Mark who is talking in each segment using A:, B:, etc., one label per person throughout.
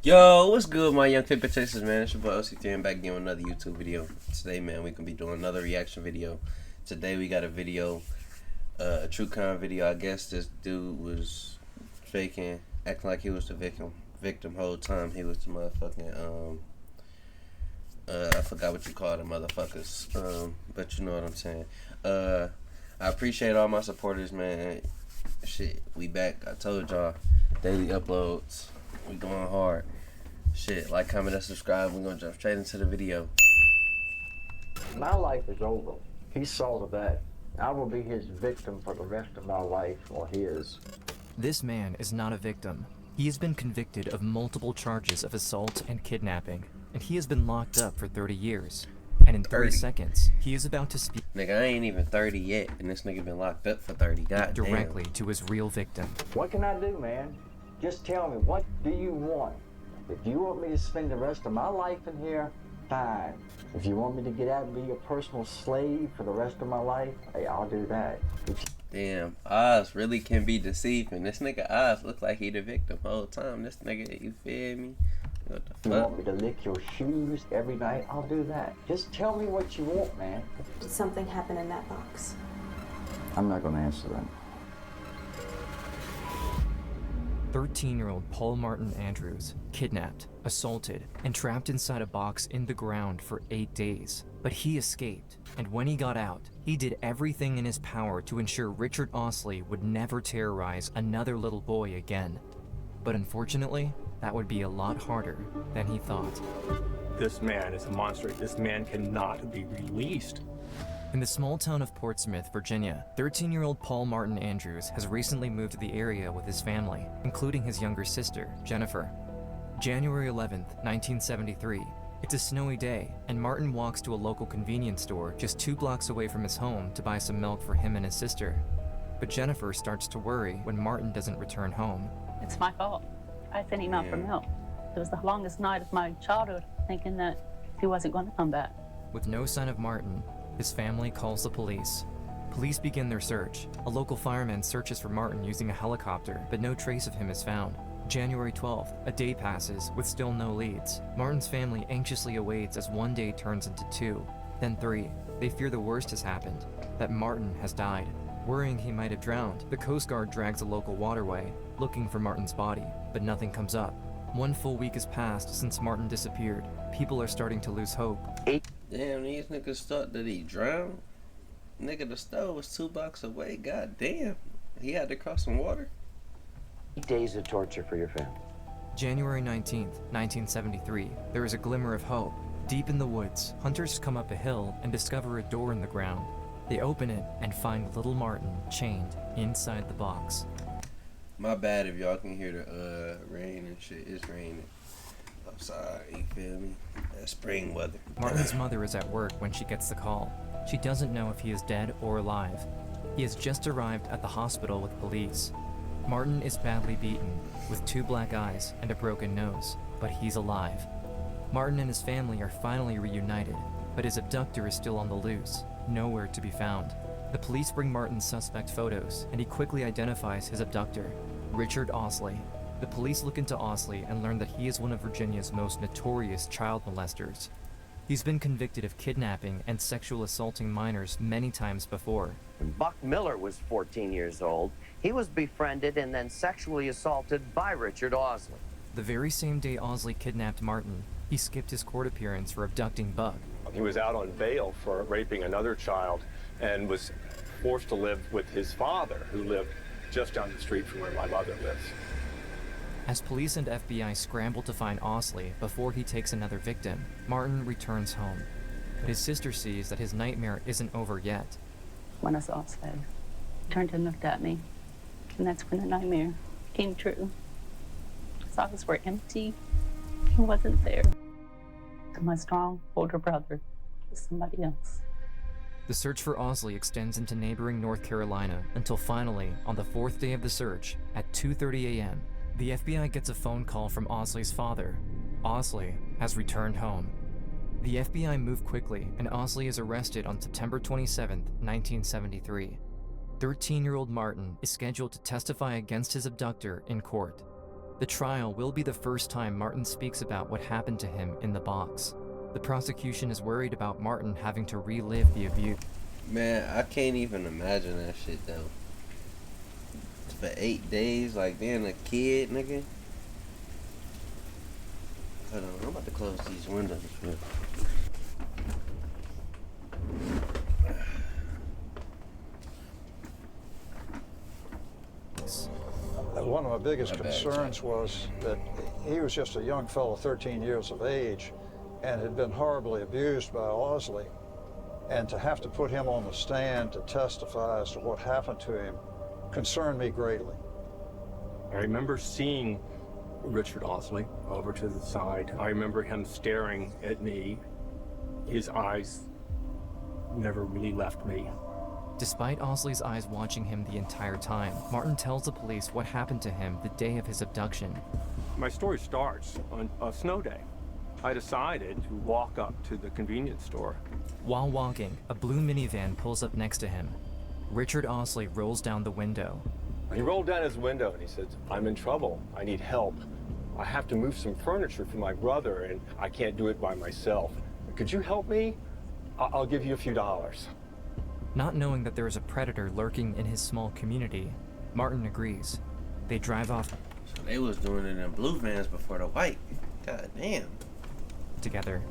A: Yo, what's good, my young paper chasers, man? It's your boy OC3 and back again with another YouTube video. Today, man, we can be doing another reaction video. Today, we got a video, a true crime video. I guess this dude was faking, acting like he was the victim whole time. He was the motherfucking, I forgot what you call them motherfuckers. But you know what I'm saying. I appreciate all my supporters, man. Shit, we back. I told y'all, daily uploads. We going hard. Shit, like, comment, and subscribe. We're gonna jump straight into the video.
B: My life is over. He saw to that. I will be his victim for the rest of my life, or his.
C: This man is not a victim. He has been convicted of multiple charges of assault and kidnapping, and he has been locked up for 30 years. And in 30 seconds, he is about to speak
A: Nigga, I ain't even 30 yet, and this nigga been locked up for 30. God
C: directly to his real victim.
B: What can I do, man? Just tell me, what do you want? If you want me to spend the rest of my life in here, fine. If you want me to get out and be your personal slave for the rest of my life, hey, I'll do that.
A: Damn, Oz really can be deceiving. This nigga Oz look like he the victim the whole time. This nigga, you feel me? What the
B: If you
A: fuck?
B: want me to lick your shoes every night, I'll do that. Just tell me what you want, man.
D: Did something happen in that box?
B: I'm not gonna answer that.
C: 13-year-old Paul Martin Andrews, kidnapped, assaulted, and trapped inside a box in the ground for 8 days. But he escaped, and when he got out, he did everything in his power to ensure Richard Osley would never terrorize another little boy again. But unfortunately, that would be a lot harder than he thought.
E: This man is a monster. This man cannot be released.
C: In the small town of Portsmouth, Virginia, 13-year-old Paul Martin Andrews has recently moved to the area with his family, including his younger sister, Jennifer. January 11th, 1973. It's a snowy day, and Martin walks to a local convenience store just 2 blocks away from his home to buy some milk for him and his sister. But Jennifer starts to worry when Martin doesn't return home.
F: It's my fault. I sent him out for milk. It was the longest night of my childhood, thinking that he wasn't going to come back.
C: With no sign of Martin, his family calls the police. Police begin their search. A local fireman searches for Martin using a helicopter, but no trace of him is found. January 12th, a day passes with still no leads. Martin's family anxiously awaits as one day turns into 2, then 3. They fear the worst has happened, that Martin has died. Worrying he might have drowned, the Coast Guard drags a local waterway, looking for Martin's body, but nothing comes up. 1 full week has passed since Martin disappeared. People are starting to lose hope.
A: Damn, these niggas thought that he drowned. Nigga, the stove was 2 blocks away. God damn. He had to cross some water.
B: 8 days of torture for your family.
C: January 19th, 1973. There is a glimmer of hope. Deep in the woods, hunters come up a hill and discover a door in the ground. They open it and find little Martin chained inside the box.
A: My bad if y'all can hear the rain and shit. It's raining outside, you feel me? That spring weather.
C: Martin's mother is at work when she gets the call. She doesn't know if he is dead or alive. He has just arrived at the hospital with police. Martin is badly beaten, with 2 black eyes and a broken nose, but he's alive. Martin and his family are finally reunited, but his abductor is still on the loose, nowhere to be found. The police bring Martin's suspect photos, and he quickly identifies his abductor, Richard Osley. The police look into Osley and learn that he is one of Virginia's most notorious child molesters. He's been convicted of kidnapping and sexual assaulting minors many times before.
G: When Buck Miller was 14 years old, he was befriended and then sexually assaulted by Richard Osley.
C: The very same day Osley kidnapped Martin, he skipped his court appearance for abducting Buck.
E: He was out on bail for raping another child and was forced to live with his father, who lived just down the street from where my mother lives.
C: As police and FBI scramble to find Osley before he takes another victim, Martin returns home. But his sister sees that his nightmare isn't over yet.
F: When I saw his face, he turned and looked at me, and that's when the nightmare came true. His eyes were empty. He wasn't there. My strong older brother was somebody else.
C: The search for Osley extends into neighboring North Carolina until finally, on the 4th day of the search, at 2:30 a.m., the FBI gets a phone call from Osley's father. Osley has returned home. The FBI move quickly, and Osley is arrested on September 27, 1973. 13-year-old Martin is scheduled to testify against his abductor in court. The trial will be the first time Martin speaks about what happened to him in the box. The prosecution is worried about Martin having to relive the abuse.
A: Man, I can't even imagine that shit though. For 8 days, like being a kid, nigga. Hold on, I'm about to close these windows. Man.
H: One of my biggest concerns was that he was just a young fellow, 13 years of age, and had been horribly abused by Osley. And to have to put him on the stand to testify as to what happened to him concerned me greatly.
E: I remember seeing Richard Osley over to the side. I remember him staring at me. His eyes never really left me.
C: Despite Osley's eyes watching him the entire time, Martin tells the police what happened to him the day of his abduction.
E: My story starts on a snow day. I decided to walk up to the convenience store.
C: While walking, a blue minivan pulls up next to him. Richard Osley rolls down the window.
E: He rolled down his window and he said, "I'm in trouble. I need help. I have to move some furniture for my brother and I can't do it by myself. Could you help me? I'll give you a few dollars."
C: Not knowing that there is a predator lurking in his small community, Martin agrees. They drive off
A: So they was doing it in blue vans before the white. God damn.
C: together.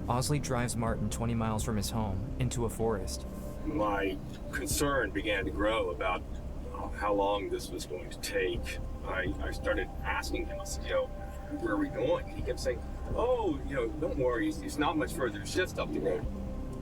C: Osley drives Martin 20 miles from his home into a forest.
E: My concern began to grow about how long this was going to take. I started asking him, I said, where are we going? He kept saying, oh, don't worry, it's not much further, it's just up the road.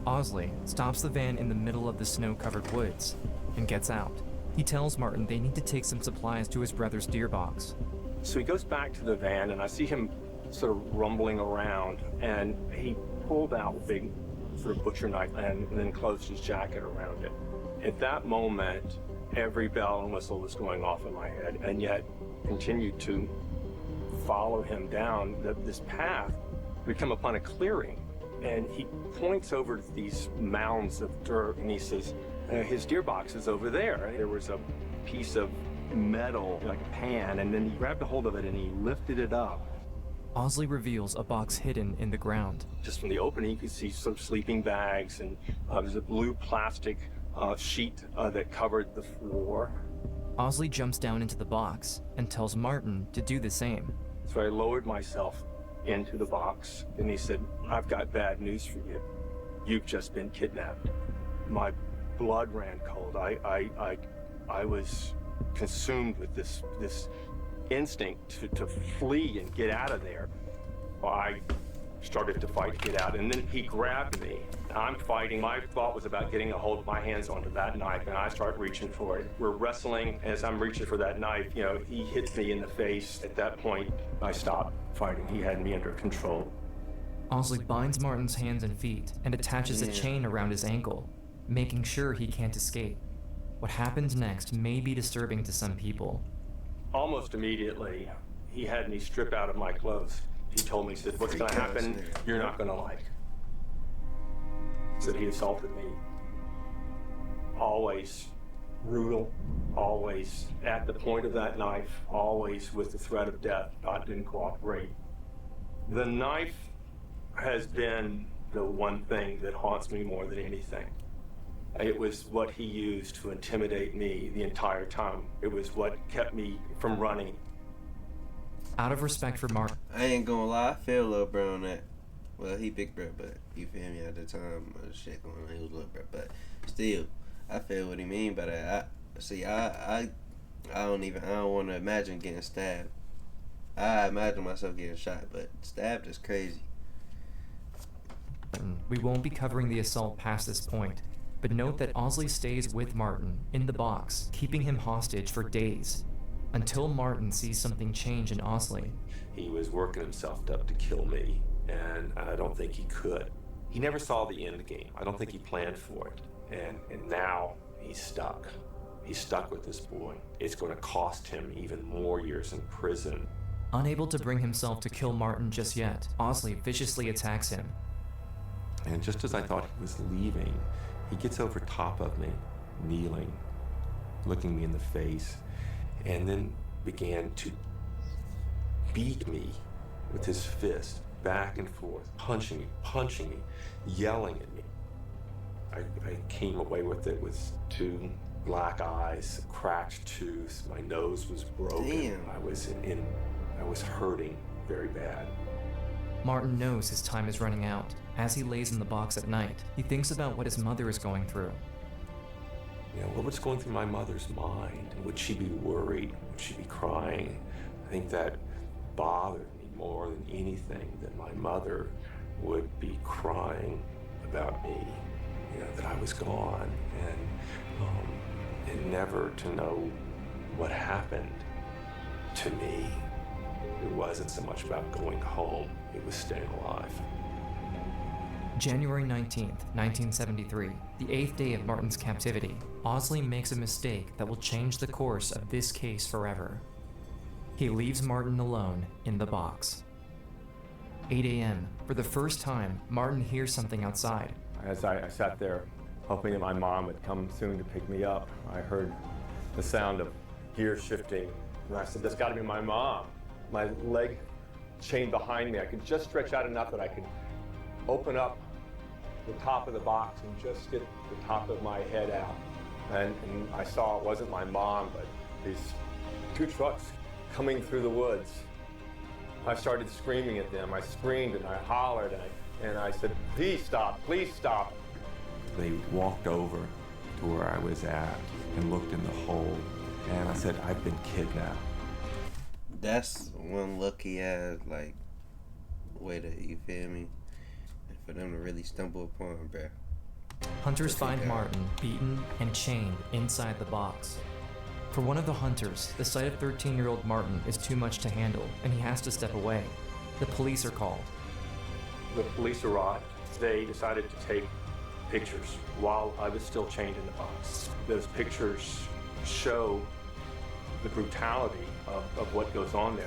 C: Osley stops the van in the middle of the snow-covered woods and gets out. He tells Martin they need to take some supplies to his brother's deer box.
E: So he goes back to the van and I see him sort of rumbling around and he pulled out a big sort of butcher knife and then closed his jacket around it. At that moment, every bell and whistle was going off in my head, and yet continued to follow him down this path. We come upon a clearing and he points over to these mounds of dirt and he says, his deer box is over there. There was a piece of metal, like a pan, and then he grabbed a hold of it and he lifted it up.
C: Osley reveals a box hidden in the ground.
E: Just from the opening, you could see some sleeping bags, and there's a blue plastic sheet that covered the floor.
C: Osley jumps down into the box and tells Martin to do the same.
E: So I lowered myself into the box, and he said, I've got bad news for you. You've just been kidnapped. My blood ran cold. I was consumed with this instinct to flee and get out of there. I started to fight to get out, and then he grabbed me. I'm fighting. My thought was about getting a hold of my hands onto that knife, and I start reaching for it. We're wrestling. As I'm reaching for that knife, he hits me in the face. At that point, I stopped fighting. He had me under control.
C: Osley binds Martin's hands and feet and attaches a chain around his ankle, making sure he can't escape. What happens next may be disturbing to some people.
E: Almost immediately, he had me strip out of my clothes. He told me, he said, what's gonna happen, you're not gonna like. He said he assaulted me. Always brutal, always at the point of that knife, always with the threat of death. God didn't cooperate. The knife has been the one thing that haunts me more than anything. It was what he used to intimidate me the entire time. It was what kept me from running.
C: Out of respect for Martin,
A: I ain't gonna lie, I feel Lil Bro on that. Well, he big bro, but you feel me, at the time, shit going on, he was Lil Bro, but still, I feel what he mean by that. I don't want to imagine getting stabbed. I imagine myself getting shot, but stabbed is crazy.
C: we won't be covering the assault past this point, but note that Osley stays with Martin in the box, keeping him hostage for days, until Martin sees something change in Osley.
I: He was working himself up to kill me, and I don't think he could. He never saw the end game. I don't think he planned for it. And now he's stuck. He's stuck with this boy. It's going to cost him even more years in prison.
C: Unable to bring himself to kill Martin just yet, Osley viciously attacks him.
I: And just as I thought he was leaving, he gets over top of me, kneeling, looking me in the face, and then began to beat me with his fist, back and forth, punching me, yelling at me. I came away with it with 2 black eyes, a cracked tooth, my nose was broken.
A: Damn.
I: I was hurting very bad.
C: Martin knows his time is running out. As he lays in the box at night, he thinks about what his mother is going through.
I: You know, what was going through my mother's mind? Would she be worried? Would she be crying? I think that bothered me more than anything, that my mother would be crying about me, you know, that I was gone, and never to know what happened to me. It wasn't so much about going home, it was staying alive.
C: January 19th, 1973, the 8th day of Martin's captivity, Osley makes a mistake that will change the course of this case forever. He leaves Martin alone in the box. 8 a.m. For the first time, Martin hears something outside.
J: As I sat there hoping that my mom would come soon to pick me up, I heard the sound of gears shifting, and I said, "That's got to be my mom." My leg chained behind me. I could just stretch out enough that I could open up the top of the box and just get the top of my head out. And I saw it wasn't my mom, but these 2 trucks coming through the woods. I started screaming at them. I screamed and I hollered and I said, please stop.
I: They walked over to where I was at and looked in the hole, and I said, I've been kidnapped.
A: That's one lucky ass, like, way to, you feel me? For them to really stumble upon, bruh.
C: Hunters find Martin beaten and chained inside the box. For one of the hunters, the sight of 13-year-old Martin is too much to handle, and he has to step away. The police are called.
E: The police arrived. They decided to take pictures while I was still chained in the box. Those pictures show the brutality of what goes on there.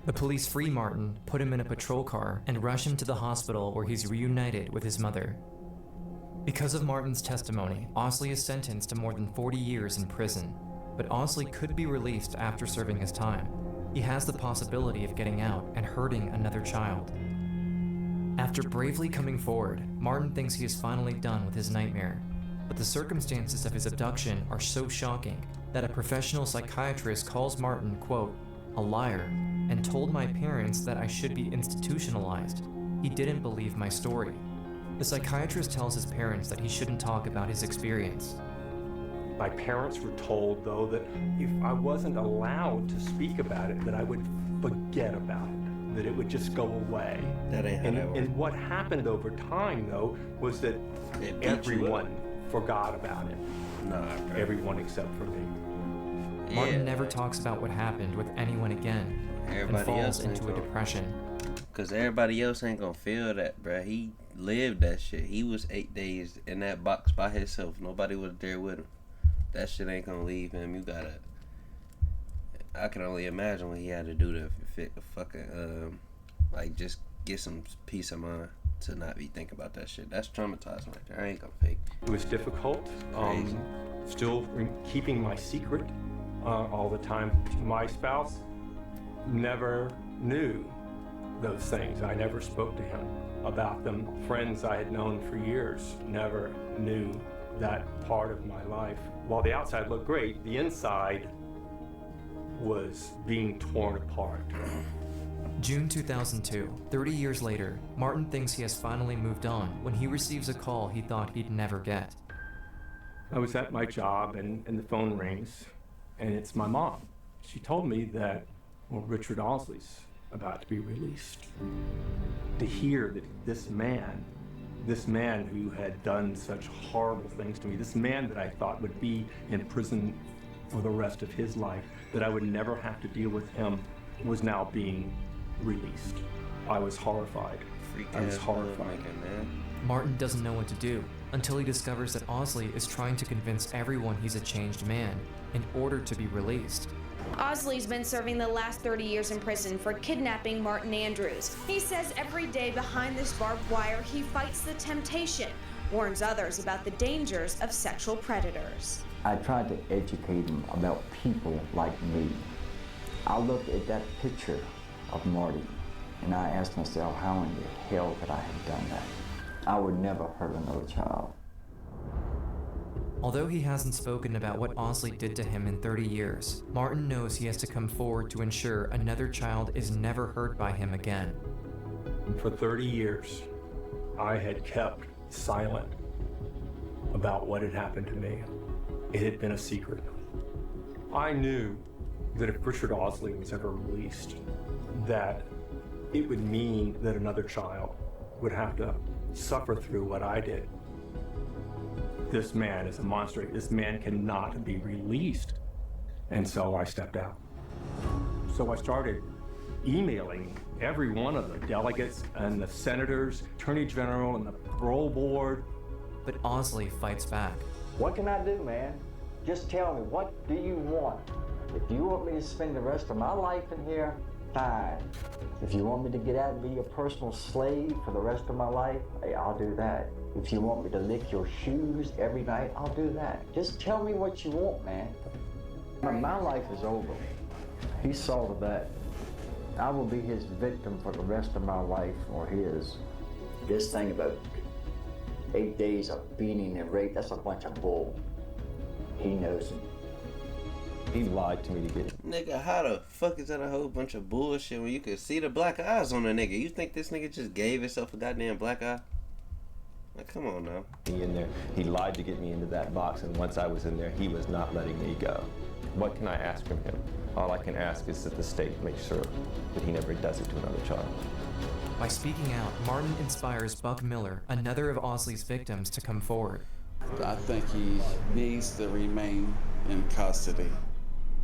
C: The police free Martin, put him in a patrol car, and rush him to the hospital where he's reunited with his mother. Because of Martin's testimony, Osley is sentenced to more than 40 years in prison, but Osley could be released after serving his time. He has the possibility of getting out and hurting another child. After bravely coming forward, Martin thinks he is finally done with his nightmare, but the circumstances of his abduction are so shocking that a professional psychiatrist calls Martin, quote, a liar, and told my parents that I should be institutionalized. He didn't believe my story. The psychiatrist tells his parents that he shouldn't talk about his experience.
E: My parents were told, though, that if I wasn't allowed to speak about it, that I would forget about it, that it would just go away.
A: That ain't how that works.
E: And what happened over time, though, was that everyone forgot about it.
A: Nah, bro.
E: Everyone except for me.
C: Martin never talks about what happened with anyone again, and falls into a depression.
A: Cause everybody else ain't gonna feel that, bruh. He lived that shit. He was 8 days in that box by himself. Nobody was there with him. That shit ain't gonna leave him. You gotta. I can only imagine what he had to do to fucking like just get some peace of mind to not be thinking about that shit. That's traumatizing right there. I ain't gonna fake.
E: It was difficult. Still keeping my secret all the time. My spouse never knew those things. I never spoke to him about them. Friends I had known for years never knew that part of my life. While the outside looked great, the inside was being torn apart.
C: June 2002, 30 years later, Martin thinks he has finally moved on when he receives a call he thought he'd never get.
E: I was at my job and the phone rings, and it's my mom. She told me that, well, Richard Osley's about to be released. To hear that this man who had done such horrible things to me, this man that I thought would be in prison for the rest of his life, that I would never have to deal with him, was now being released. I was horrified. I was horrified.
C: Martin doesn't know what to do until he discovers that Osley is trying to convince everyone he's a changed man in order to be released.
K: Osley's been serving the last 30 years in prison for kidnapping Martin Andrews. He says every day behind this barbed wire, he fights the temptation, warns others about the dangers of sexual predators.
B: I tried to educate him about people like me. I looked at that picture of Marty and I asked myself, how in the hell could I have done that? I would never hurt another child.
C: Although he hasn't spoken about what Ausley did to him in 30 years, Martin knows he has to come forward to ensure another child is never hurt by him again.
E: For 30 years, I had kept silent about what had happened to me. It had been a secret. I knew that if Richard Ausley was ever released, that it would mean that another child would have to suffer through what I did. This man is a monster. This man cannot be released. And so I stepped out. So I started emailing every one of the delegates and the senators, attorney general, and the parole board.
C: But Ausley fights back.
B: What can I do, man? Just tell me, what do you want? If you want me to spend the rest of my life in here, fine. If you want me to get out and be a personal slave for the rest of my life, hey, I'll do that. If you want me to lick your shoes every night, I'll do that. Just tell me what you want, man. My life is over. He saw to that. I will be his victim for the rest of my life, or his. This thing about 8 days of beating and rape, that's a bunch of bull. He knows it.
J: He lied to me to get it.
A: Nigga, how the fuck is that a whole bunch of bullshit when you could see the black eyes on the nigga? You think this nigga just gave himself a goddamn black eye? Like, come on now.
J: In there, he lied to get me into that box, and once I was in there, he was not letting me go. What can I ask from him? All I can ask is that the state make sure that he never does it to another child.
C: By speaking out, Martin inspires Buck Miller, another of Ausley's victims, to come forward.
L: I think he needs to remain in custody.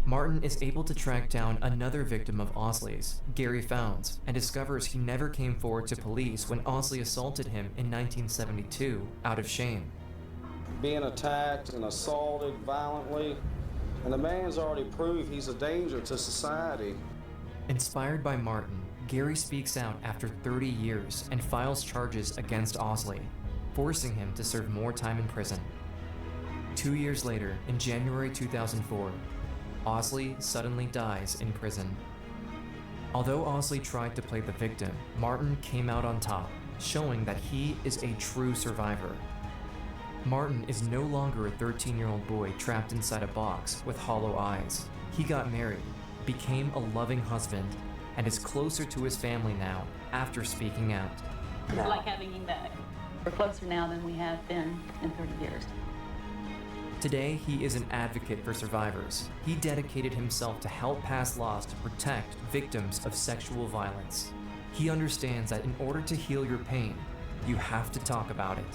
C: Martin is able to track down another victim of Ausley's, Gary Founds, and discovers he never came forward to police when Ausley assaulted him in 1972 out of shame.
M: Being attacked and assaulted violently, and the man's already proved he's a danger to society.
C: Inspired by Martin, Gary speaks out after 30 years and files charges against Ausley, forcing him to serve more time in prison. 2 years later, in January 2004, Ausley suddenly dies in prison. Although Ausley tried to play the victim, Martin came out on top, showing that he is a true survivor. Martin is no longer a 13-year-old boy trapped inside a box with hollow eyes. He got married, became a loving husband, and is closer to his family now after speaking out.
F: It's like having him back. We're closer now than we have been in 30 years.
C: Today, he is an advocate for survivors. He dedicated himself to help pass laws to protect victims of sexual violence. He understands that in order to heal your pain, you have to talk about it.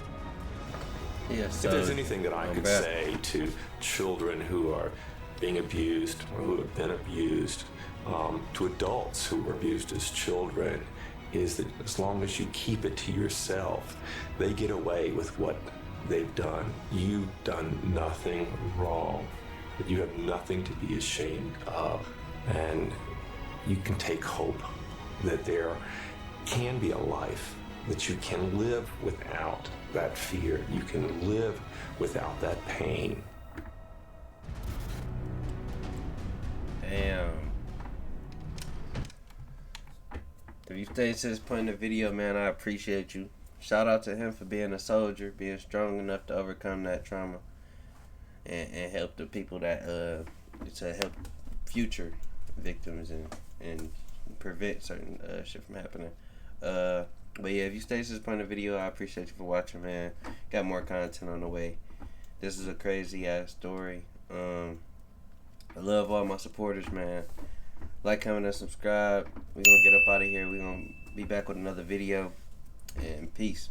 A: Yes,
I: if there's anything that I could say to children who are being abused or who have been abused, to adults who were abused as children, is that as long as you keep it to yourself, they get away with what they've done. You've done nothing wrong, but you have nothing to be ashamed of. And you can take hope that there can be a life that you can live without that fear. You can live without that pain.
A: Damn. If you stayed to this point in the video, man, I appreciate you. Shout out to him for being a soldier, being strong enough to overcome that trauma and help the people that to help future victims and prevent certain shit from happening. But yeah, if you stayed to this point in the video, I appreciate you for watching, man. Got more content on the way. This is a crazy ass story. I love all my supporters, man. Like, comment, and subscribe. We're gonna get up out of here. We're gonna be back with another video. And peace.